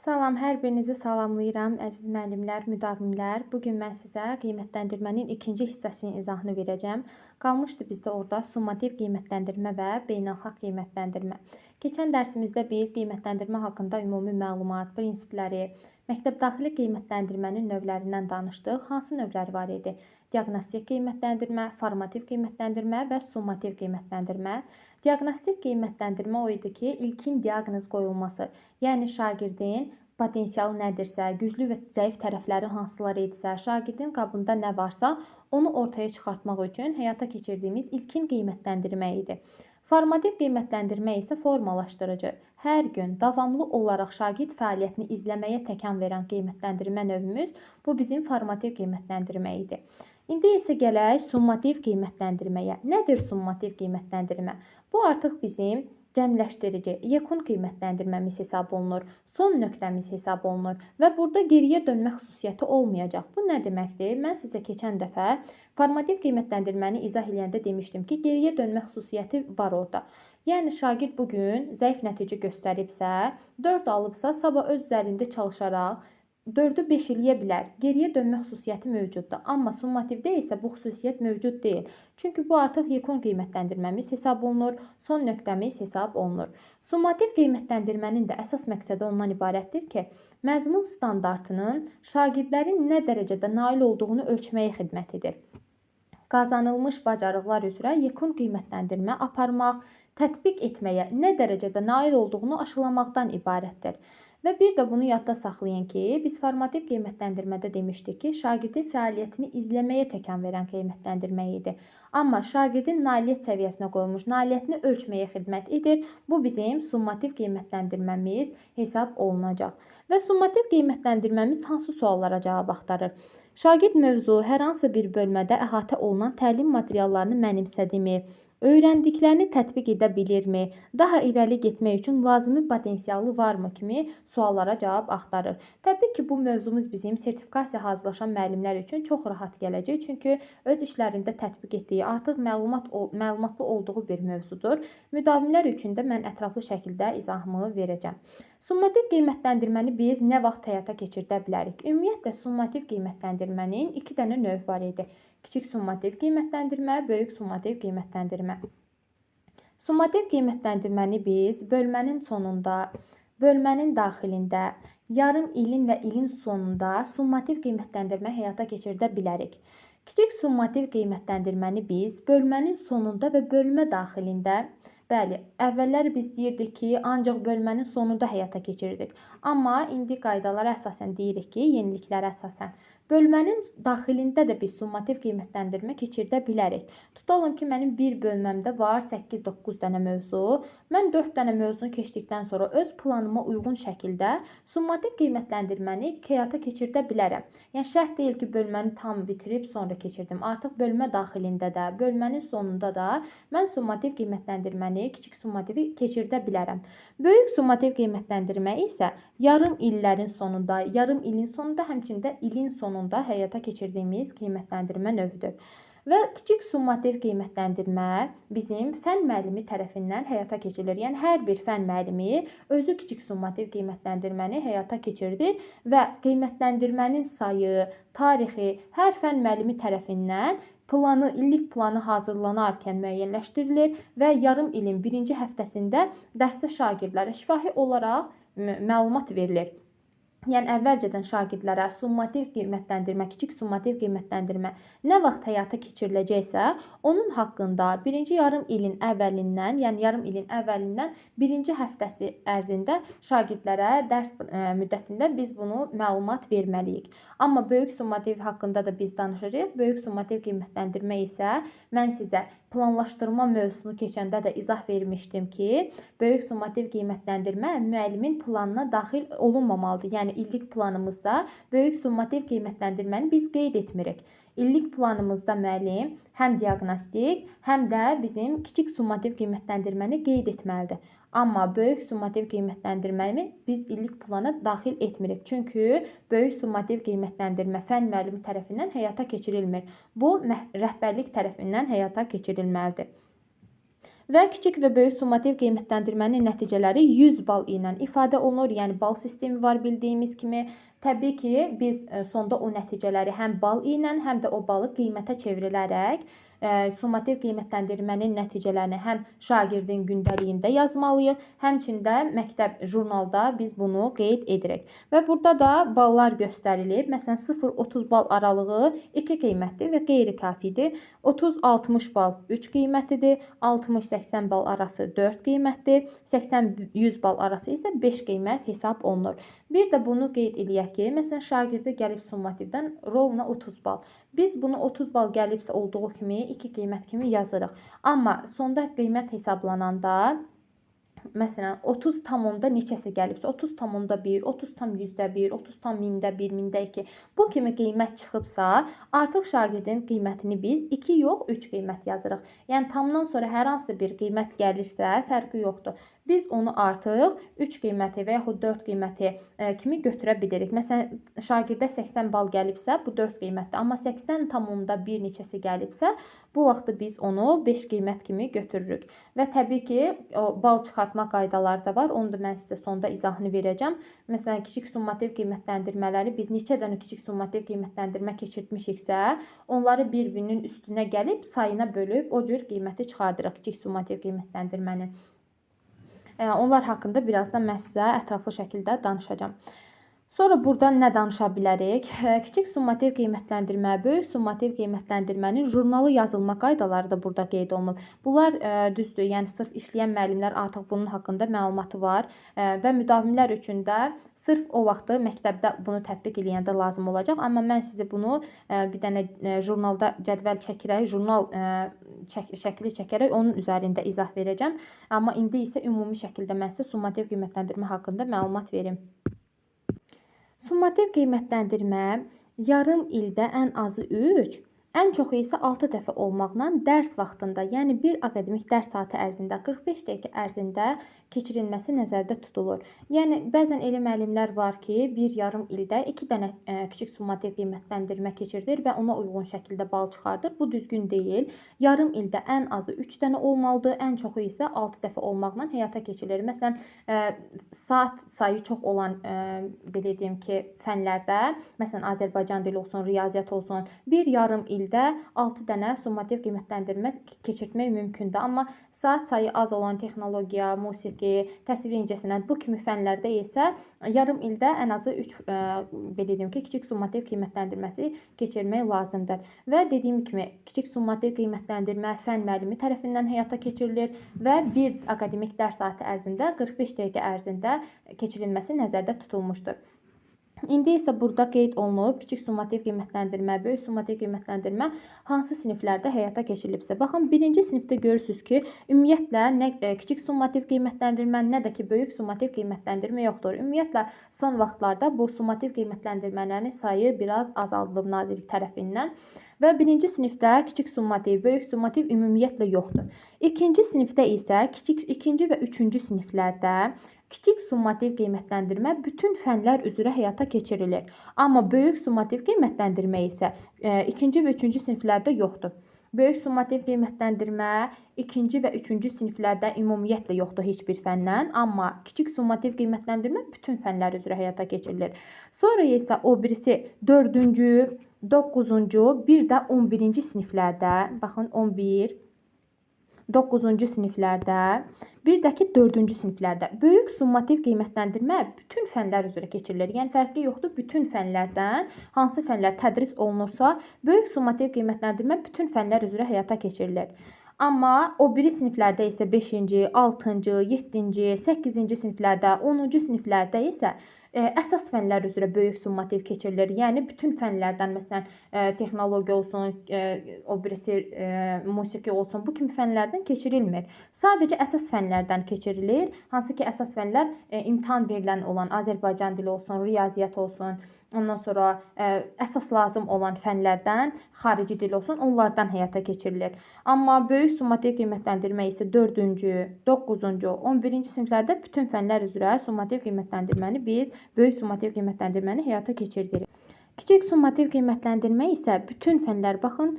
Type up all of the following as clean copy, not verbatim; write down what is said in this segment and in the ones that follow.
Salam, hər birinizi salamlayıram, əziz müəllimlər, müdavimlər. Bugün mən sizə qiymətləndirmənin ikinci hissəsinin izahını verəcəm. Qalmışdı bizdə orada summativ qiymətləndirmə və beynəlxalq qiymətləndirmə. Keçən dərsimizdə biz qiymətləndirmə haqqında ümumi məlumat, prinsipləri, məktəbdaxili qiymətləndirmənin növlərindən danışdıq. Hansı növləri var idi? Diaqnostik qiymətləndirmə, formativ qiymətləndirmə və summativ qiymətləndirmə. Diaqnostik qiymətləndirmə o idi ki, ilkin diaqnoz qoyulması, yəni şagirdin potensialı nədirsə, güclü və zəif tərəfləri hansıları idisə, şagirdin qabında nə varsa, onu ortaya çıxartmaq üçün həyata keçirdiyimiz ilkin qiymətləndirmə idi. Formativ qiymətləndirmə isə formalaşdırıcı, hər gün davamlı olaraq şagird fəaliyyətini izləməyə təkan verən qiymətləndirmə növümüz bu bizim formativ qiymətləndirmə idi. İndi isə gələk summativ qiymətləndirməyə. Nədir summativ qiymətləndirmə? Bu artıq bizim cəmləşdirici, yekun qiymətləndirməmiz hesab olunur, son nöqtəmiz hesab olunur və burada geriyə dönmə xüsusiyyəti olmayacaq. Bu nə deməkdir? Mən sizə keçən dəfə formativ qiymətləndirməni izah edəndə demişdim ki, geriyə dönmə xüsusiyyəti var orada. Yəni şagird bugün zəif nəticə göstəribsə, 4 alıbsa, sabah öz üzərində çalışaraq 4-ü 5 eləyə bilər. Geriyə dönmə xüsusiyyəti mövcuddur. Amma summativdə isə bu xüsusiyyət mövcud deyil. Çünki bu artıq yekun qiymətləndirməmiz hesab olunur, son nöqtəmiz hesab olunur. Summativ qiymətləndirmənin də əsas məqsədi ondan ibarətdir ki, məzmun standartının şagirdlərin nə dərəcədə nail olduğunu ölçməyə xidmət edir. Qazanılmış bacarıqlar üzrə yekun qiymətləndirmə aparmaq, tətbiq etməyə nə dərəcədə nail olduğunu aşılamaqdan ibarətdir. Və bir də bunu yadda saxlayın ki, biz formativ qiymətləndirmədə demişdik ki, şagirdin fəaliyyətini izləməyə təkan verən qiymətləndirmə idi. Amma şagirdin nailiyyət səviyyəsinə qoyulmuş nailiyyətini ölçməyə xidmət edir. Bu bizim summativ qiymətləndirməmiz hesab olunacaq. Və summativ qiymətləndirməmiz hansı suallara cavab axtarır? Şagird mövzu hər hansı bir bölmədə əhatə olunan təlim materiallarını mənimsədimi? Öyrəndiklərini tətbiq edə bilirmi? Daha irəli getmək üçün lazımi potensialı varmı kimi suallara cavab axtarır. Təbii ki, bu mövzumuz bizim sertifikasiya hazırlaşan müəllimlər üçün çox rahat gələcək. Çünki öz işlərində tətbiq etdiyi, artıq məlumatlı olduğu bir mövzudur. Müdavimlər üçün də mən ətraflı şəkildə izahımı verəcəm. Summativ qiymətləndirməni biz nə vaxt həyata keçirdə bilərik? Ümumiyyətlə, summativ qiymətləndirmənin 2 dənə növ var idi. Kiçik summativ qiymətləndirmə, böyük summativ qiymətləndirmə. Summativ qiymətləndirməni biz bölmənin sonunda, bölmənin daxilində, yarım ilin və ilin sonunda summativ qiymətləndirmə həyata keçirdə bilərik. Kiçik summativ qiymətləndirməni biz bölmənin sonunda və bölmə daxilində, bəli, əvvəllər biz deyirdik ki, ancaq bölmənin sonunda həyata keçirdik. Amma indi qaydalara əsasən deyirik ki, yeniliklərə əsasən bölmənin daxilində də biz summativ qiymətləndirmə keçirdə bilərik. Tutalım ki, mənim bir bölməmdə var 8-9 dənə mövzu. Mən 4 dənə mövzunu keçdikdən sonra öz planıma uyğun şəkildə summativ qiymətləndirməni həyata keçirdə bilərəm. Yəni, şərt deyil ki, bölməni tam bitirib sonra keçirdim. Artıq bölmə daxilində də, bölmənin sonunda da mən summativ qiymətləndirməni, kiçik summativi keçirdə bilərəm. Böyük summativ qiymətləndirmə isə yarım illərin sonunda, yarım ilin sonunda, həmçində ilin sonunda həyata keçirdiyimiz qiymətləndirmə növüdür. Və kiçik summativ qiymətləndirmə bizim fən müəllimi tərəfindən həyata keçirilir. Yəni, hər bir fən müəllimi özü kiçik summativ qiymətləndirməni həyata keçirdir və qiymətləndirmənin sayı, tarixi hər fən müəllimi tərəfindən planı, illik planı hazırlanarkən müəyyənləşdirilir və yarım ilin birinci həftəsində dərsdə şagirdlərə şifahi olaraq məlumat verilir. Yəni, əvvəlcədən şagirdlərə summativ qiymətləndirmə, kiçik summativ qiymətləndirmə nə vaxt həyata keçiriləcəksə, onun haqqında birinci yarım ilin əvvəlindən, yəni yarım ilin əvvəlindən birinci həftəsi ərzində şagirdlərə dərs müddətində biz bunu məlumat verməliyik. Amma böyük summativ haqqında da biz danışacağıq. Böyük summativ qiymətləndirmə isə mən sizə planlaşdırma mövzusunu keçəndə də izah vermişdim ki, böyük summativ qiymətləndirmə müəllimin planına daxil olunmamalıdır. Yəni, illik planımızda böyük summativ qiymətləndirməni biz qeyd etmirik. İllik planımızda müəllim həm diaqnostik, həm də bizim kiçik summativ qiymətləndirməni qeyd etməlidir. Amma böyük summativ qiymətləndirməni biz illik plana daxil etmirik. Çünki böyük summativ qiymətləndirmə fən müəllimi tərəfindən həyata keçirilmir. Bu, rəhbərlik tərəfindən həyata keçirilməlidir. Və kiçik və böyük summativ qiymətləndirmənin nəticələri 100 bal ilə ifadə olunur. Yəni bal sistemi var bildiyimiz kimi. Təbii ki, biz sonda o nəticələri həm bal ilə, həm də o balı qiymətə çevrilərək summativ qiymətləndirmənin nəticələrini həm şagirdin gündəliyində yazmalıyıq, həmçində məktəb jurnalda biz bunu qeyd edirik. Və burada da ballar göstərilib. Məsələn, 0-30 bal aralığı 2 qiymətdir və qeyri-kafidir. 30-60 bal 3 qiymətidir. 60-80 bal arası 4 qiymətdir. 80-100 bal arası isə 5 qiymət hesab olunur. Bir də bunu qeyd eləyək ki, məsələn, şagirdə gəlib summativdən rovna 30 bal. Biz bunu 30 bal gəlibsə olduğu kimi 2 qiymət kimi yazırıq. Amma sonda qiymət hesablananda məsələn 30 tam onda neçəsi gəlibsə 30 tam onda 1, 30 tam 100-də 1, 30 tam 1000-də 1, 1000-də 2 bu kimi qiymət çıxıbsa artıq şagirdin qiymətini biz 2 yox 3 qiymət yazırıq. Yəni tamdan sonra hər hansı bir qiymət gəlirsə fərqi yoxdur. Biz onu artıq 3 qiyməti və yaxud 4 qiyməti kimi götürə bilirik. Məsələn, şagirdə 80 bal gəlibsə, bu 4 qiymətdir. Amma 80 tamında bir neçəsi gəlibsə, bu vaxtda biz onu 5 qiymət kimi götürürük. Və təbii ki, o bal çıxartma qaydaları da var. Onu da mən sizə sonda izahını verəcəm. Məsələn, kiçik summativ qiymətləndirmələri biz neçə dənə kiçik summativ qiymətləndirmə keçirtmişiksə, onları bir-birinin üstünə gəlib sayına bölüb o cür qiyməti çıxardırıq kiçik summativ qiymətləndirmənin. Onlar haqqında birazdan mən sizə ətraflı şəkildə danışacağam. Sonra burada nə danışa bilərik? Kiçik summativ qiymətləndirmə, böyük summativ qiymətləndirmənin jurnalı yazılma qaydaları da burada qeyd olunub. Bunlar düzdür, yəni sırf işləyən müəllimlər artıq bunun haqqında məlumatı var və müdavimlər üçün də sırf o vaxtı məktəbdə bunu tətbiq eləyəndə lazım olacaq. Amma mən sizi bunu bir dənə jurnalda cədvəl çəkərək, jurnal şəkli çəkərək onun üzərində izah verəcəm. Amma indi isə ümumi şəkildə mən sizə summativ qiymətləndirmə haqqında məlumat verim. Summativ qiymətləndirmə yarım ildə ən azı 3, ən çoxu isə 6 dəfə olmaqla dərs vaxtında, yəni bir akademik dərs saatı ərzində 45 dəqiqə ərzində keçirilməsi nəzərdə tutulur. Yəni bəzən elə müəllimlər var ki, bir yarım ildə 2 dənə kiçik summativ qiymətləndirmə keçirilir və ona uyğun şəkildə bal çıxardır. Bu düzgün deyil. Yarım ildə ən azı 3 dənə olmalıdır, ən çoxu isə 6 dəfə olmaqla həyata keçirilir. Məsələn, saat sayı çox olan belə deyim ki, fənlərdə, məsələn, Azərbaycan dili olsun, riyaziyyat olsun, bir yarım ildə 6 dənə summativ qiymətləndirmə keçirtmək mümkündür. Amma saat sayı az olan texnologiya, musiqi, təsvir incəsənət bu kimi fənlərdə isə yarım ildə ən azı 3 belə deyim ki, kiçik summativ qiymətləndirməsi keçirmək lazımdır. Və dediyim kimi, kiçik summativ qiymətləndirmə fən müəllimi tərəfindən həyata keçirilir və bir akademik dərs saatı ərzində 45 dəqiqə ərzində keçirilməsi nəzərdə tutulmuşdur. İndi isə burada qeyd olunub kiçik summativ qiymətləndirmə, böyük summativ qiymətləndirmə hansı siniflərdə həyata keçirilibsə. Baxın, birinci sinifdə görürsünüz ki, ümumiyyətlə nə kiçik summativ qiymətləndirmə, nə də ki, böyük summativ qiymətləndirmə yoxdur. Ümumiyyətlə, son vaxtlarda bu summativ qiymətləndirmələrin sayı biraz azaldılıb nazirlik tərəfindən. Və birinci sinifdə kiçik summativ, böyük summativ ümumiyyətlə yoxdur. İkinci sinifdə isə ikinci və üçüncü siniflərdə kiçik summativ qiymətləndirmə bütün fənlər üzrə həyata keçirilir. Amma böyük summativ qiymətləndirmə isə ikinci və üçüncü siniflərdə yoxdur. Böyük summativ qiymətləndirmə ikinci və üçüncü siniflərdə ümumiyyətlə yoxdur heç bir fəndən. Amma kiçik summativ qiymətləndirmə bütün fənlər üzrə həyata keçirilir. Sonra isə o birisi 4-cü, 9-cu, bir də 11-ci siniflərdə, baxın 11, 9-cu siniflərdə, bir də ki 4-cü siniflərdə böyük summativ qiymətləndirmə bütün fənlər üzrə keçirilir. Yəni fərqi yoxdur, bütün fənlərdən hansı fənlər tədris olunursa, böyük summativ qiymətləndirmə bütün fənlər üzrə həyata keçirilir. Amma o biri siniflərdə isə 5-ci, 6-cı, 7-ci, 8-ci siniflərdə, 10-cu siniflərdə isə əsas fənlər üzrə böyük summativ keçirilir. Yəni bütün fənlərdən, məsələn, texnologiya olsun, o birisi musiqi olsun, bu kimi fənlərdən keçirilmir. Sadəcə əsas fənlərdən keçirilir. Hansı ki, əsas fənlər imtahan verilən olan Azərbaycan dili olsun, riyaziyyat olsun, ondan sonra əsas lazım olan fənlərdən, xarici dil olsun, onlardan həyata keçirilir. Amma böyük summativ qiymətləndirmə isə 4-cü, 9-cu, 11-ci siniflərdə bütün fənlər üzrə summativ qiymətləndirməni biz böyük summativ qiymətləndirməni həyata keçiririk. Kiçik summativ qiymətləndirmə isə bütün fənlər, baxın,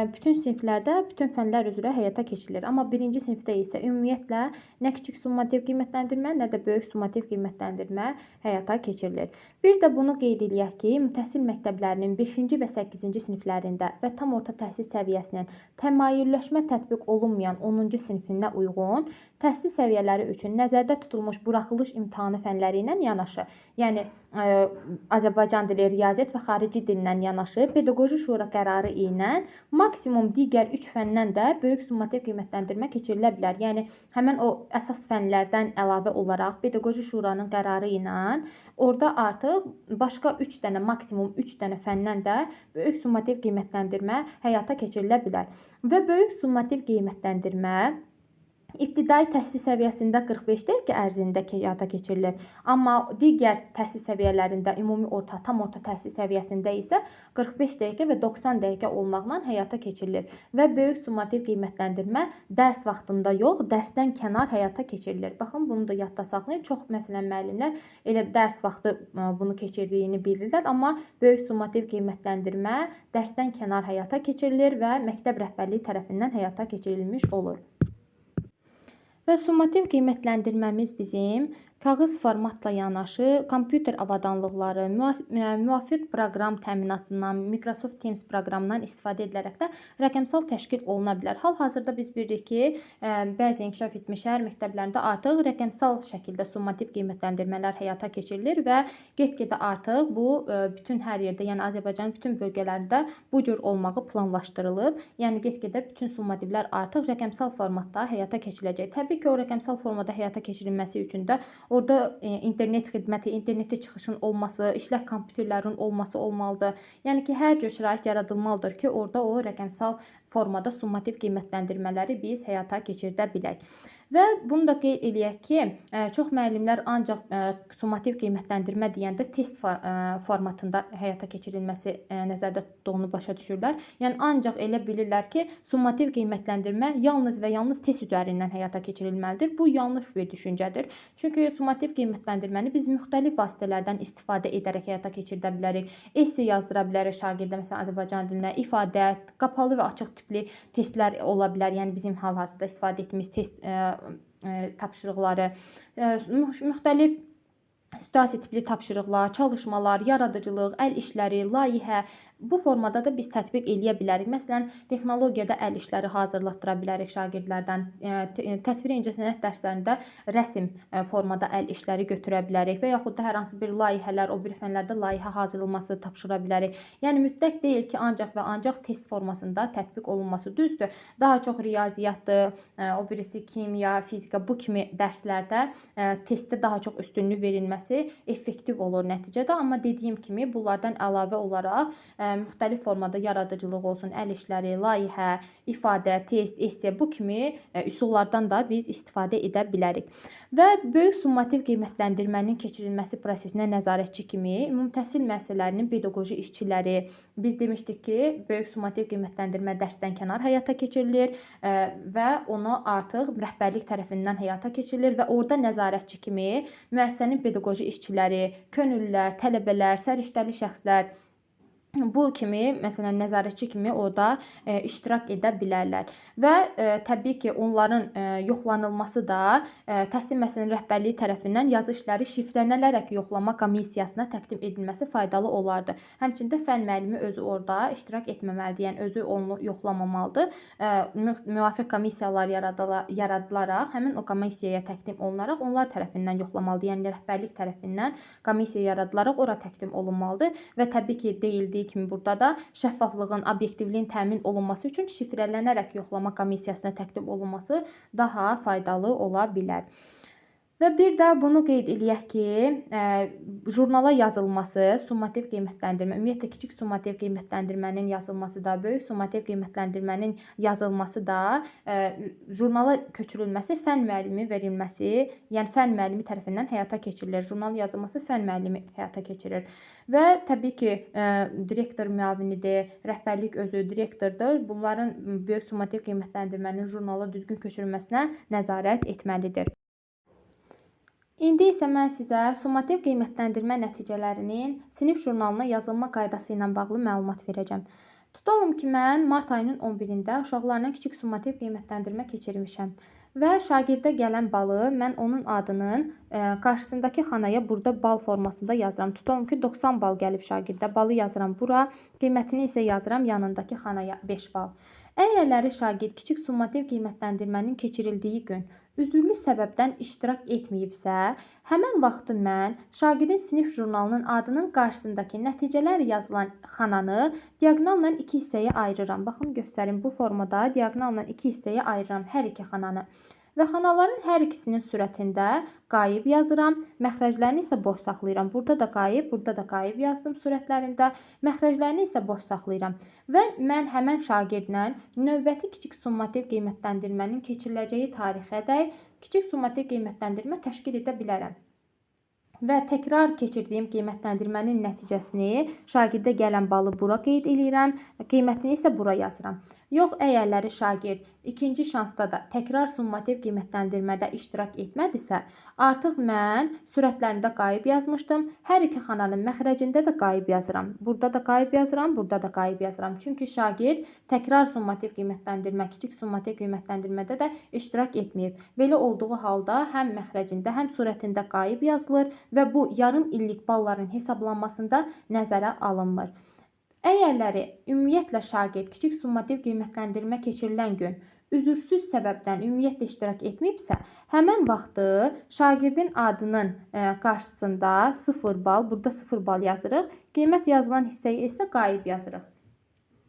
bütün siniflərdə bütün fənlər üzrə həyata keçirilir. Amma birinci sinifdə isə ümumiyyətlə nə kiçik summativ qiymətləndirmə, nə də böyük summativ qiymətləndirmə həyata keçirilir. Bir də bunu qeyd eləyək ki, mütəhsil məktəblərinin 5-ci və 8-ci siniflərində və tam orta təhsil səviyyəsinin təmayülləşmə tətbiq olunmayan 10-cu sinifinə uyğun təhsil səviyyələri üçün nəzərdə tutulmuş buraxılış imtahanı fənləri ilə yanaşı, yəni Azərbaycan dili, riyaziyyat və xarici dildən yanaşı pedaqoji şura qərarı ilə maksimum digər 3 fəndən də böyük summativ qiymətləndirmə keçirilə bilər. Yəni həmin o əsas fənlərdən əlavə olaraq pedaqoji şuranın qərarı ilə orada artıq başqa 3 dənə, maksimum 3 dənə fəndən də böyük summativ qiymətləndirmə həyata keçirilə bilər. Və böyük summativ qiymətləndirmə İbtidai təhsil səviyyəsində 45 dəqiqə ərzində həyata keçirilir. Amma digər təhsil səviyyələrində, ümumi orta, tam orta təhsil səviyyəsində isə 45 dəqiqə və 90 dəqiqə olmaqla həyata keçirilir. Və böyük summativ qiymətləndirmə dərs vaxtında yox, dərsdən kənar həyata keçirilir. Baxın, bunu da yadda saxlayın. Çox məsələn müəllimlər elə dərs vaxtı bunu keçirdiyini bilirlər, amma böyük summativ qiymətləndirmə dərsdən kənar həyata keçirilir və məktəb rəhbərliyi tərəfindən həyata keçirilmiş olur. Və summativ qiymətləndirməmiz bizim kağız formatla yanaşı kompüter avadanlıqları, müvafiq proqram təminatından, Microsoft Teams proqramından istifadə edilərək də rəqəmsal təşkil oluna bilər. Hal-hazırda biz bilirik ki, bəzi inkişaf etmiş şəhər məktəblərində artıq rəqəmsal şəkildə summativ qiymətləndirmələr həyata keçirilir və get-gedə artıq bu bütün hər yerdə, yəni Azərbaycanın bütün bölgələrində bu cür olmağı planlaşdırılıb. Yəni get-gedə bütün summativlər artıq rəqəmsal formatda həyata keçiriləcək. Təbii ki, o rəqəmsal formada həyata keçirilməsi üçün də orada internet xidməti, internetə çıxışın olması, işlək kompüterlərin olması olmalıdır. Yəni ki, hər cür şərait yaradılmalıdır ki, orada o rəqəmsal formada summativ qiymətləndirmələri biz həyata keçirdə bilək. Və bunu da qeyd eləyək ki, çox müəllimlər ancaq summativ qiymətləndirmə deyəndə test formatında həyata keçirilməsi nəzərdə tutduğunu başa düşürlər. Yəni ancaq elə bilirlər ki, summativ qiymətləndirmə yalnız və yalnız test üzərindən həyata keçirilməlidir. Bu yanlış bir düşüncədir. Çünki summativ qiymətləndirməni biz müxtəlif vasitələrdən istifadə edərək həyata keçirdə bilərik. Esse yazdıra bilərik şagirdə, məsələn Azərbaycan dilinə, ifadə, qapalı və açıq tipli testlər ola bilər. Yəni bizim hal-hazırda istifadə etdiyimiz test tapşırıqları, müxtəlif situasiya tipli tapşırıqlar, çalışmalar, yaradıcılıq, əl işləri, layihə, bu formada da biz tətbiq eləyə bilərik. Məsələn, texnologiyada əl işləri hazırlatdıra bilərik şagirdlərdən. Təsviri incəsənət dərslərində rəsm formada əl işləri götürə bilərik və yaxud da hər hansı bir layihələr, o bir fənlərdə layihə hazırlanması tapşıra bilərik. Yəni mütləq deyil ki, ancaq və ancaq test formasında tətbiq olunması düzdür. Daha çox riyaziyyatdır, o birisi kimya, fizika, bu kimi dərslərdə testdə daha çox üstünlük verilməsi effektiv olur nəticədə. Amma dediyim kimi, bunlardan əlavə olaraq müxtəlif formada yaradıcılıq olsun, əl işləri, layihə, ifadə, test, esse, bu kimi üsullardan da biz istifadə edə bilərik. Və böyük summativ qiymətləndirmənin keçirilməsi prosesinə nəzarətçi kimi ümumi təhsil müəssisələrinin pedaqoji işçiləri, biz demişdik ki, böyük summativ qiymətləndirmə dərsdən kənar həyata keçirilir və onu artıq rəhbərlik tərəfindən həyata keçirilir və orada nəzarətçi kimi müəssisənin pedaqoji işçiləri, könüllülər, tələbələr, səriştəli şəxslər, bu kimi, məsələn, nəzarətçi kimi orada iştirak edə bilərlər. Və təbii ki, onların yoxlanılması da təhsil müəssisəsinin rəhbərliyi tərəfindən yazı işləri şifrlənərək yoxlama komissiyasına təqdim edilməsi faydalı olardı. Həmçində fənn müəllimi özü orada iştirak etməməlidir, yəni özü onu yoxlamamalıdır. Müvafiq komissiyalar yaradılaraq, həmin o komissiyaya təqdim olunaraq onlar tərəfindən yoxlamalıdır. Yəni rəhbərlik tərəfindən komissiya yaradılaraq ora təqdim olunmalıdır və təbii ki, deyildiyi kimi burada da şəffaflığın, obyektivliyin təmin olunması üçün şifrələnərək yoxlama komissiyasına təqdim olunması daha faydalı ola bilər. Və bir də bunu qeyd eləyək ki, jurnala yazılması, summativ qiymətləndirmə, ümumiyyətlə kiçik summativ qiymətləndirmənin yazılması da, böyük summativ qiymətləndirmənin yazılması da, jurnala köçürülməsi fənn müəllimi verilməsi, yəni fənn müəllimi tərəfindən həyata keçirilir. Jurnal yazılması fənn müəllimi həyata keçirir. Və təbii ki, direktor müavinidir, rəhbərlik özü direktordur. Bunların böyük summativ qiymətləndirmənin jurnala düzgün köçürülməsinə nəzarət etməlidir. İndi isə mən sizə summativ qiymətləndirmə nəticələrinin sinif jurnalına yazılma qaydası ilə bağlı məlumat verəcəm. Tutalım ki, mən mart ayının 11-də uşaqlarına kiçik summativ qiymətləndirmə keçirmişəm və şagirdə gələn balı mən onun adının qarşısındakı xanaya burada bal formasında yazıram. Tutalım ki, 90 bal gəlib şagirdə, balı yazıram bura, qiymətini isə yazıram yanındakı xanaya 5 bal. Əgərləri şagird kiçik summativ qiymətləndirmənin keçirildiyi gün üzürlü səbəbdən iştirak etməyibsə, həmin vaxtı mən şagirdin sinif jurnalının adının qarşısındakı nəticələr yazılan xananı diaqonalla 2 hissəyə ayırıram. Baxın, göstərim, bu formada diaqonalla 2 hissəyə ayırıram hər iki xananı. Və xanaların hər ikisinin sürətində qayıb yazıram. Məxrəclərini isə boş saxlayıram. Burada da qayıb, burada da qayıb yazdım sürətlərində. Məxrəclərini isə boş saxlayıram. Və mən həmən şagirdlə növbəti kiçik summativ qiymətləndirmənin keçiriləcəyi tarixədək kiçik summativ qiymətləndirmə təşkil edə bilərəm. Və təkrar keçirdiyim qiymətləndirmənin nəticəsini, şagirdə gələn balı bura qeyd edirəm, qiymətini isə bura yazıram. Yox, əgərləri şagird ikinci şansda da təkrar summativ qiymətləndirmədə iştirak etmədisə, artıq mən sürətlərində qayıb yazmışdım. Hər iki xananın məxrəcində də qayıb yazıram. Burada da qayıb yazıram, burada da qayıb yazıram. Çünki şagird təkrar summativ qiymətləndirmə, kiçik summativ qiymətləndirmədə də iştirak etməyib. Belə olduğu halda həm məxrəcində, həm surətində qayıb yazılır və bu yarım illik balların hesablanmasında nəzərə alınmır. Əgərləri ümumiyyətlə şagird kiçik summativ qiymətləndirmə keçirilən gün üzürsüz səbəbdən ümumiyyətlə iştirak etməyibsə, həmən vaxtı şagirdin adının qarşısında 0 bal, burada 0 bal yazırıq. Qiymət yazılan hissəyə isə qayıb yazırıq.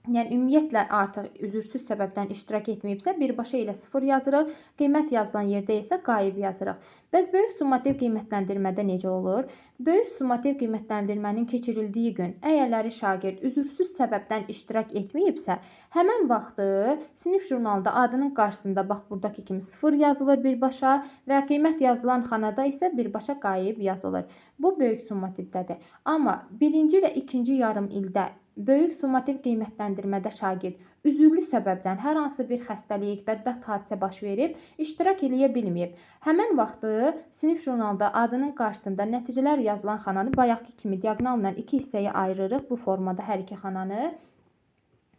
Yəni ümumiyyətlə artıq üzürsüz səbəbdən iştirak etməyibsə, birbaşa ilə 0 yazırıq. Qiymət yazılan yerdə isə qayıb yazırıq. Bəs böyük summativ qiymətləndirmədə necə olur? Böyük summativ qiymətləndirmənin keçirildiyi gün əgərləri şagird üzürsüz səbəbdən iştirak etməyibsə, həmən vaxtı sinif jurnalında adının qarşısında bax buradakı kimi 0 yazılır birbaşa və qiymət yazılan xanada isə birbaşa qayıb yazılır. Bu böyük summativdədir. Amma birinci və ikinci yarım ildə böyük summativ qiymətləndirmədə şagird üzürlü səbəbdən hər hansı bir xəstəlik, bədbəxt hadisə baş verib, iştirak eləyə bilməyib. Həmən vaxtı sinif jurnalda adının qarşısında nəticələr yazılan xananı bayaqki kimi diaqonalla 2 hissəyə ayırırıq bu formada hər iki xananı.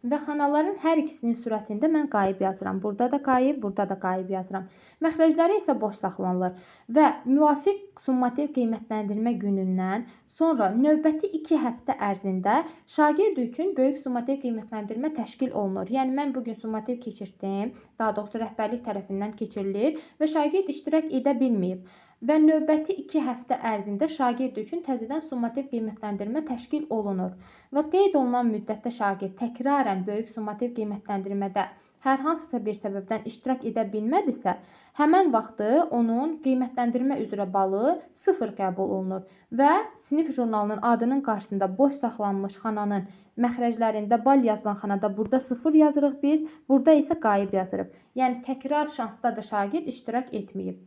Və xanaların hər ikisinin sürətində mən qayıb yazıram. Burada da qayıb, burada da qayıb yazıram. Məxrəcləri isə boş saxlanılır və müvafiq summativ qiymətləndirmə günündən sonra növbəti 2 həftə ərzində şagird üçün böyük summativ qiymətləndirmə təşkil olunur. Yəni mən bugün summativ keçirdim, daha doğrusu rəhbərlik tərəfindən keçirilir və şagird iştirak edə bilməyib. Və növbəti 2 həftə ərzində şagird üçün təzədən summativ qiymətləndirmə təşkil olunur. Və qeyd olunan müddətdə şagird təkrarən böyük summativ qiymətləndirmədə hər hansısa bir səbəbdən iştirak edə bilmədisə, həmən vaxtı onun qiymətləndirmə üzrə balı 0 qəbul olunur və sinif jurnalının adının qarşısında boş saxlanmış xananın məxrəclərində bal yazılan xanada burada 0 yazırıq biz, burada isə qayıb yazırıq. Yəni təkrar şansda da şagird iştirak etməyib.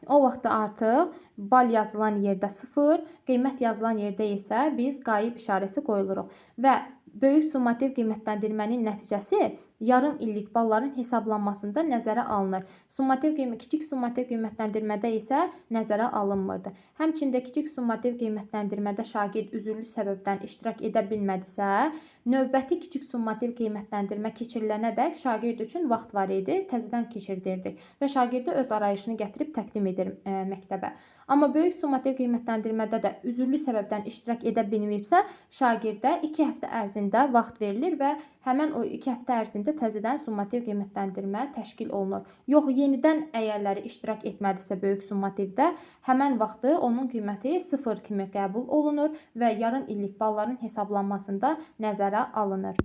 O vaxtda artıq bal yazılan yerdə 0, qiymət yazılan yerdə isə biz qayıb işarəsi qoyuluruq. Və böyük summativ qiymətləndirmənin nəticəsi yarım illik balların hesablanmasında nəzərə alınır. Kiçik summativ qiymətləndirmədə isə nəzərə alınmırdı. Həmçində kiçik summativ qiymətləndirmədə şagird üzürlü səbəbdən iştirak edə bilmədisə, növbəti kiçik summativ qiymətləndirmə keçirilənədək şagird üçün vaxt var idi, təzədən keçirdirdik və şagirdə öz arayışını gətirib təqdim edir məktəbə. Amma böyük summativ qiymətləndirmədə də üzürlü səbəbdən iştirak edə bilməyibsə, şagirdə 2 həftə ərzində vaxt verilir və həmən o 2 həftə ərzində təzədən summativ qiymətləndirmə təşkil olunur. Yox, yenidən əgərləri iştirak etmədisə böyük summativdə, həmən vaxtı onun qiyməti 0 kimi qəbul olunur və yarım illik balların hesablanmasında nəzərə alınır.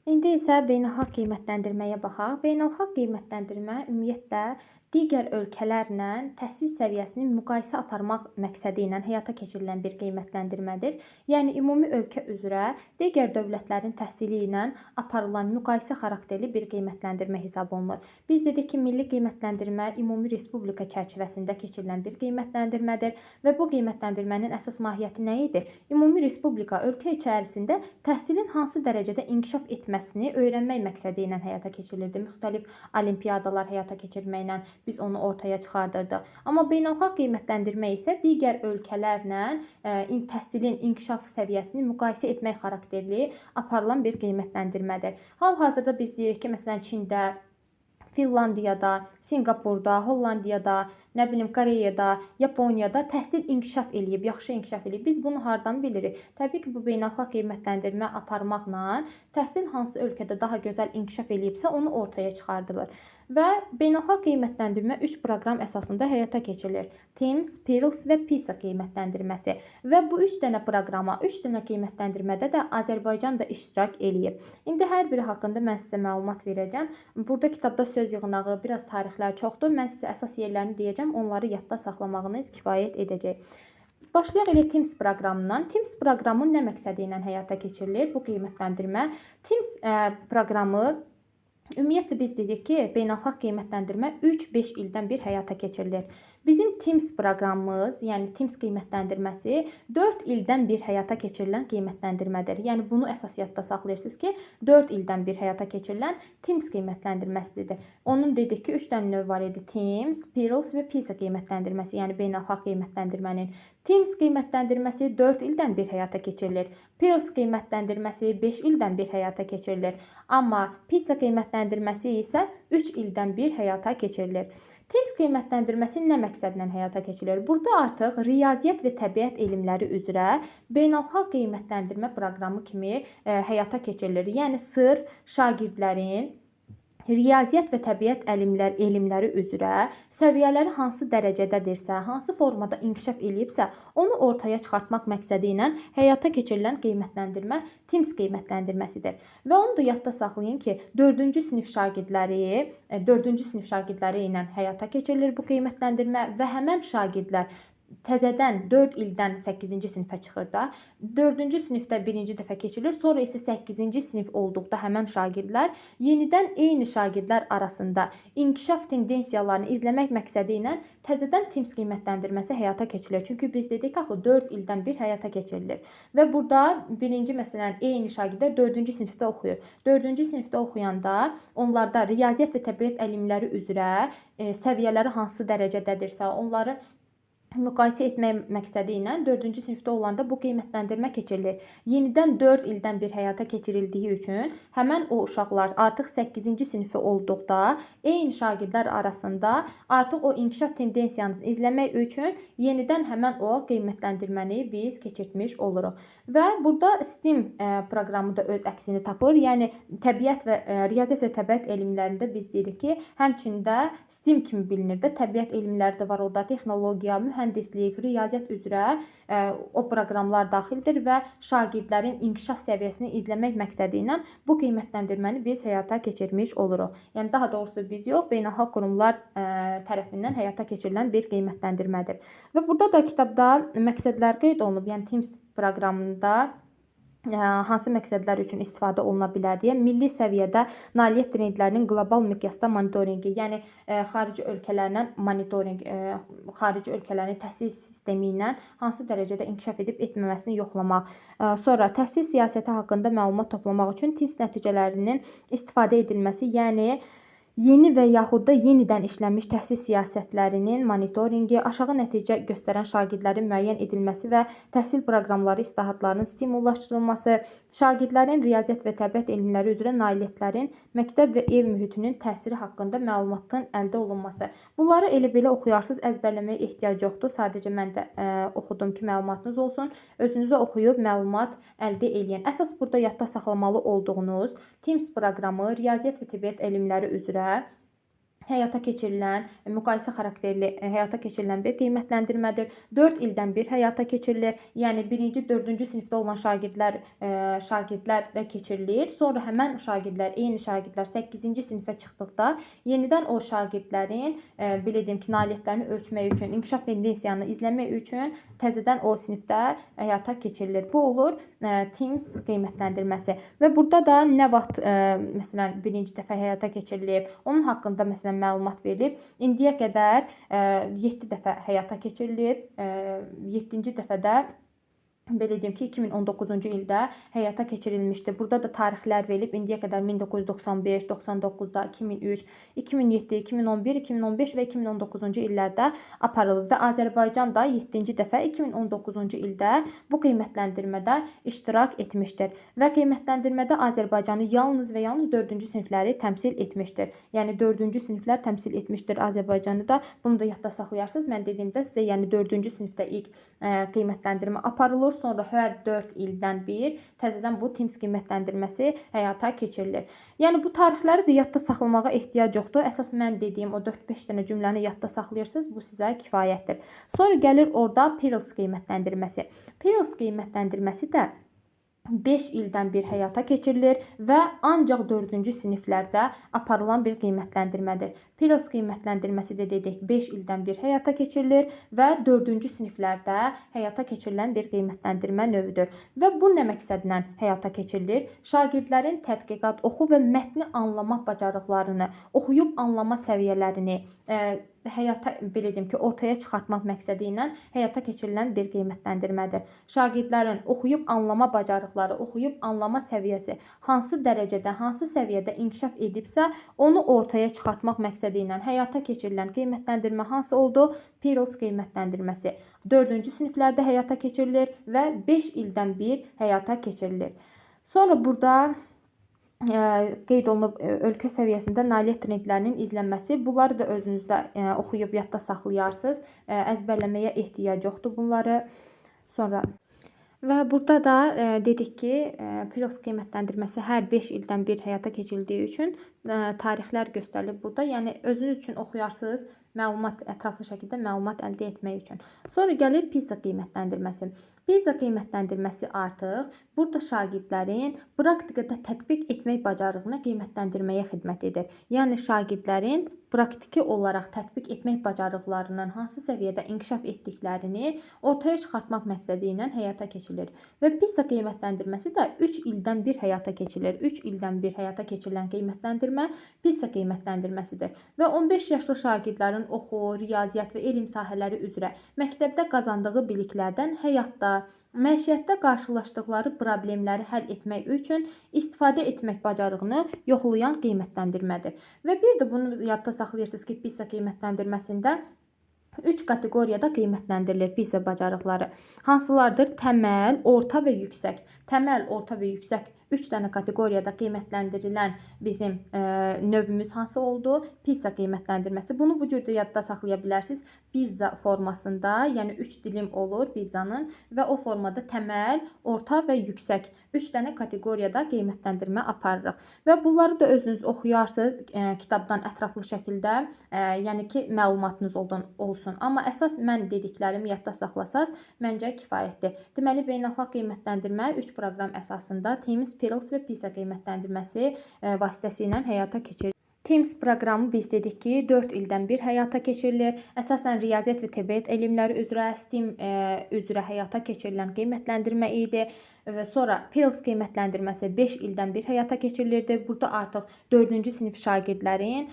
İndi isə beynəlxalq qiymətləndirməyə baxaq. Beynəlxalq qiymətləndirmə ümumiyyətlə digər ölkələrlə təhsil səviyyəsini müqayisə aparmaq məqsədi ilə həyata keçirilən bir qiymətləndirmədir. Yəni ümumi ölkə üzrə digər dövlətlərin təhsili ilə aparılan müqayisə xarakterli bir qiymətləndirmə hesab olunur. Biz dedik ki, milli qiymətləndirmə ümumi respublika çərçivəsində keçirilən bir qiymətləndirmədir və bu qiymətləndirmənin əsas mahiyyəti nə idi? Ümumi respublika ölkə içərisində təhsilin hansı dərəcədə inkişaf etməsini öyrənmək məqsədi ilə həyata keçirilirdi. Müxtəlif olimpiadalar həyata keçirməklə, biz onu ortaya çıxardırdıq. Amma beynəlxalq qiymətləndirmə isə digər ölkələrlə təhsilin inkişaf səviyyəsini müqayisə etmək xarakterli aparılan bir qiymətləndirmədir. Hal-hazırda biz deyirik ki, məsələn, Çində, Finlandiyada, Sinqapurda, Hollandiyada, nə bilim Koreyada, Yaponiyada təhsil inkişaf eləyib, yaxşı inkişaf eləyib. Biz bunu hardan bilirik? Təbii ki, bu beynəlxalq qiymətləndirmə aparmaqla təhsil hansı ölkədə daha gözəl inkişaf eləyibsə, onu ortaya çıxardılır. Və beynəlxalq qiymətləndirmə 3 proqram əsasında həyata keçirilir. TIMSS, PIRLS və PISA qiymətləndirməsi. Və bu 3 dənə proqrama, 3 dənə qiymətləndirmədə də Azərbaycan da iştirak eləyib. İndi hər biri haqqında mən sizə məlumat verəcəm. Burada kitabda söz yığınağı, biraz tarixlər çoxdur. Mən sizə əsas yerlərini deyəcəm, onları yadda saxlamağınız kifayət edəcək. Başlayaq elə TIMSS proqramından. TIMSS proqramı nə məqsədi ilə həyata keçirilir? Bu qiymətləndirmə. TIMSS proqramı ümumiyyətlə biz dedik ki, beynəlxalq qiymətləndirmə 3-5 ildən bir həyata keçirilir. Bizim TIMSS proqramımız, yəni TIMSS qiymətləndirməsi 4 ildən bir həyata keçirilən qiymətləndirmədir. Yəni bunu əsas yadda saxlayırsınız ki, 4 ildən bir həyata keçirilən TIMSS qiymətləndirməsidir. Onun dedik ki, 3 dənə növ var idi. TIMSS, PIRLS və PISA qiymətləndirməsi, yəni beynəlxalq qiymətləndirmənin. TIMSS qiymətləndirməsi 4 ildən bir həyata keçirilir. PIRLS qiymətləndirməsi 5 ildən bir həyata keçirilir. Amma PISA qiymətləndirməsi isə 3 ildən bir həyata keçirilir. TIMSS qiymətləndirməsi nə məqsədlə həyata keçirilir? Burada artıq riyaziyyat və təbiət elmləri üzrə beynəlxalq qiymətləndirmə proqramı kimi həyata keçirilir. Yəni sırf şagirdlərin riyaziyyat və təbiət elmləri üzrə səviyyələri hansı dərəcədədirsə, hansı formada inkişaf eləyibsə, onu ortaya çıxartmaq məqsədi ilə həyata keçirilən qiymətləndirmə TIMSS qiymətləndirməsidir. Və onu da yadda saxlayın ki, 4-cü sinif şagirdləri ilə həyata keçirilir bu qiymətləndirmə və həmən şagirdlər təzədən 4 ildən 8-ci sinifə çıxır da, 4-cü sinifdə birinci dəfə keçirilir, sonra isə 8-ci sinif olduqda həmən şagirdlər yenidən eyni şagirdlər arasında inkişaf tendensiyalarını izləmək məqsədi ilə təzədən TIMSS qiymətləndirməsi həyata keçirilir. Çünki biz dedik axı 4 ildən bir həyata keçirilir. Və burada birinci məsələn eyni şagirdlər 4-cü sinifdə oxuyur. 4-cü sinifdə oxuyanda onlarda riyaziyyat və təbiət elmləri üzrə səviyyələri hansı dərəcədədirsə, onları müqayisə etmək məqsədi ilə 4-cü sinifdə olanda bu qiymətləndirmə keçirilir. Yenidən 4 ildən bir həyata keçirildiyi üçün həmən o uşaqlar artıq 8-ci sinifə olduqda eyni şagirdlər arasında artıq o inkişaf tendensiyanı izləmək üçün yenidən həmən o qiymətləndirməni biz keçirtmiş oluruq. Və burada STEM proqramı da öz əksini tapır. Yəni təbiət və riyaziyyat və təbiət elmlərində biz deyirik ki, həmçində STEM kimi bilinir də, təbiət elmləri də var orada, texnologiya, mühəndislik, riyaziyyat üzrə o proqramlar daxildir və şagirdlərin inkişaf səviyyəsini izləmək məqsədi ilə bu qiymətləndirməni biz həyata keçirmiş oluruq. Yəni daha doğrusu biz yox, beynəlxalq qurumlar tərəfindən həyata keçirilən bir qiymətləndirmədir. Və burada da kitabda məqsədlər qeyd olunub. Yəni TIMSS proqramında hansı məqsədlər üçün istifadə oluna bilər deyə milli səviyyədə nailiyyət trendlərinin qlobal miqyasda monitorinqi, yəni xarici ölkələrlə monitorinq, xarici ölkələrin təhsil sistemi ilə hansı dərəcədə inkişaf edib etməməsini yoxlamaq. Sonra təhsil siyasəti haqqında məlumat toplamaq üçün TIMSS nəticələrinin istifadə edilməsi, yəni yeni və yaxud da yenidən işlənmiş təhsil siyasətlərinin monitorinqi, aşağı nəticə göstərən şagirdlərin müəyyən edilməsi və təhsil proqramları islahatlarının stimullaşdırılması, şagirdlərin riyaziyyat və təbiət elmləri üzrə nailiyyətlərin məktəb və ev mühitinin təsiri haqqında məlumatın əldə olunması. Bunları elə-belə oxuyarsınız, əzbərləməyə ehtiyac yoxdur. Sadəcə mən də oxudum ki, məlumatınız olsun. Özünüzə oxuyub məlumat əldə edin. Əsas burada yadda saxlamalı olduğunuz TIMSS proqramı riyaziyyat və təbiət elmləri üzrə həyata keçirilən, müqayisə xarakterli həyata keçirilən bir qiymətləndirmədir. 4 ildən bir həyata keçirilir. Yəni 1-ci, 4-cü sinifdə olan şagirdlərlə keçirilir. Sonra həmən şagirdlər, eyni şagirdlər 8-ci sinifə çıxdıqda yenidən o şagirdlərin belə deyim ki, nailiyyətlərini ölçmək üçün, inkişaf tendensiyanı izləmək üçün təzədən o sinifdə həyata keçirilir. Bu olur TIMSS qiymətləndirməsi. Və burada da nə vaxt məsələn 1-ci dəfə həyata keçirilib, onun haqqında məsələn məlumat verilib. İndiyə qədər 7 dəfə həyata keçirilib. 7-ci dəfədə belə deyim ki, 2019-cu ildə həyata keçirilmişdir. Burada da tarixlər verilib. İndiyə qədər 1995, 99-da, 2003, 2007, 2011, 2015 və 2019-cu illərdə aparılıb və Azərbaycan da 7-ci dəfə 2019-cu ildə bu qiymətləndirmədə iştirak etmişdir və qiymətləndirmədə Azərbaycanı yalnız və yalnız 4-cü sinifləri təmsil etmişdir. Yəni 4-cü siniflər təmsil etmişdir Azərbaycanı da. Bunu da yadda saxlayarsınız. Mən dediyimdə sizə, yəni 4-cü sinifdə ilk qiymətləndirmə aparılır. Sonra hər 4 ildən bir təzədən bu TIMSS qiymətləndirməsi həyata keçirilir. Yəni bu tarixləri də yadda saxlamağa ehtiyac yoxdur. Əsas mən dediyim o 4-5 dənə cümləni yadda saxlayırsınız, bu sizə kifayətdir. Sonra gəlir orada PIRLS qiymətləndirməsi. PIRLS qiymətləndirməsi də 5 ildən bir həyata keçirilir və ancaq 4-cü siniflərdə aparılan bir qiymətləndirmədir. PIRLS qiymətləndirməsi də dedik 5 ildən bir həyata keçirilir və 4-cü siniflərdə həyata keçirilən bir qiymətləndirmə növüdür. Və bu nə məqsədlə həyata keçirilir? Şagirdlərin tədqiqat, oxu və mətni anlama bacarıqlarını, oxuyub anlama səviyyələrini həyata, belə deyim ki, ortaya çıxartmaq məqsədi ilə həyata keçirilən bir qiymətləndirmədir. Şagirdlərin oxuyub anlama bacarıqları, oxuyub anlama səviyyəsi hansı dərəcədə, hansı səviyyədə inkişaf edibsə, onu ortaya çıxartmaq məqsədi ilə həyata keçirilən qiymətləndirmə hansı oldu? PIRLS qiymətləndirməsi 4-cü siniflərdə həyata keçirilir və 5 ildən bir həyata keçirilir. Sonra burada qeyd olunub ölkə səviyyəsində nailiyyət trendlərinin izlənməsi. Bunları da özünüzdə oxuyub yadda saxlayarsınız. Əzbərləməyə ehtiyac yoxdur bunları. Sonra və burada da dedik ki, PIRLS qiymətləndirməsi hər 5 ildən bir həyata keçirildiyi üçün tarixlər göstərilib burada. Yəni özünüz üçün oxuyarsınız, məlumat, ətraflı şəkildə məlumat əldə etmək üçün. Sonra gəlir PISA qiymətləndirməsi. PISA qiymətləndirməsi artıq burada şagirdlərin praktikada tətbiq etmək bacarığını qiymətləndirməyə xidmət edir. Yəni şagirdlərin praktiki olaraq tətbiq etmək bacarıqlarının hansı səviyyədə inkişaf etdiklərini ortaya çıxartmaq məqsədi ilə həyata keçirilir. Və PISA qiymətləndirməsi də 3 ildən bir həyata keçirilir. 3 ildən bir həyata keçirilən qiymətləndirmə PISA qiymətləndirməsidir. Və 15 yaşlı şagirdlərin oxu, riyaziyyat və elm sahələri üzrə məktəbdə qazandığı biliklərdən həyatda, məişətdə qarşılaşdıqları problemləri həll etmək üçün istifadə etmək bacarığını yoxlayan qiymətləndirmədir. Və bir də bunu yadda saxlayırsınız ki, PISA qiymətləndirməsində 3 kateqoriyada qiymətləndirilir PISA bacarıqları. Hansılardır? Təməl, orta və yüksək. Təməl, orta və yüksək 3 dənə kateqoriyada qiymətləndirilən bizim növümüz hansı oldu? PISA qiymətləndirməsi. Bunu bu cürdə yadda saxlaya bilərsiniz. PISA formasında, yəni 3 dilim olur PISA-nın və o formada təməl, orta və yüksək 3 dənə kateqoriyada qiymətləndirmə aparırıq. Və bunları da özünüz oxuyarsınız kitabdan ətraflı şəkildə, yəni ki, məlumatınız olsun. Amma əsas mən dediklərimi yadda saxlasaz, məncə kifayətdir. Deməli, beynəlxalq qiymətləndirmə 3 proqram əsasında TIMSS, PIRLS və PISA qiymətləndirməsi vasitəsilə həyata keçirilir. TIMSS proqramı biz dedik ki, 4 ildən bir həyata keçirilir. Əsasən riyaziyyat və təbiət elmləri üzrə, STEM üzrə həyata keçirilən qiymətləndirmə idi. Və sonra PIRLS qiymətləndirməsi 5 ildən bir həyata keçirilirdi. Burada artıq 4-cü sinif şagirdlərin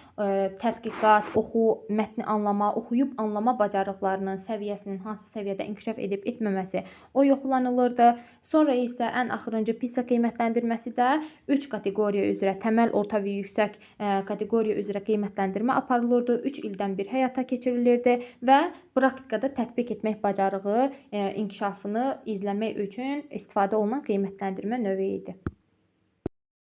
tədqiqat, oxu, mətni anlama, oxuyub anlama bacarıqlarının səviyyəsinin hansı səviyyədə inkişaf edib etməməsi o yoxlanılırdı. Sonra isə ən axırıncı PISA qiymətləndirməsi də 3 kateqoriya üzrə təməl, orta və yüksək kateqoriya üzrə qiymətləndirmə aparılırdı. 3 ildən bir həyata keçirilirdi və praktikada tətbiq etmək bacarığı inkişafını izləmək üçün istifadə olunan qiymətləndirmə növü idi.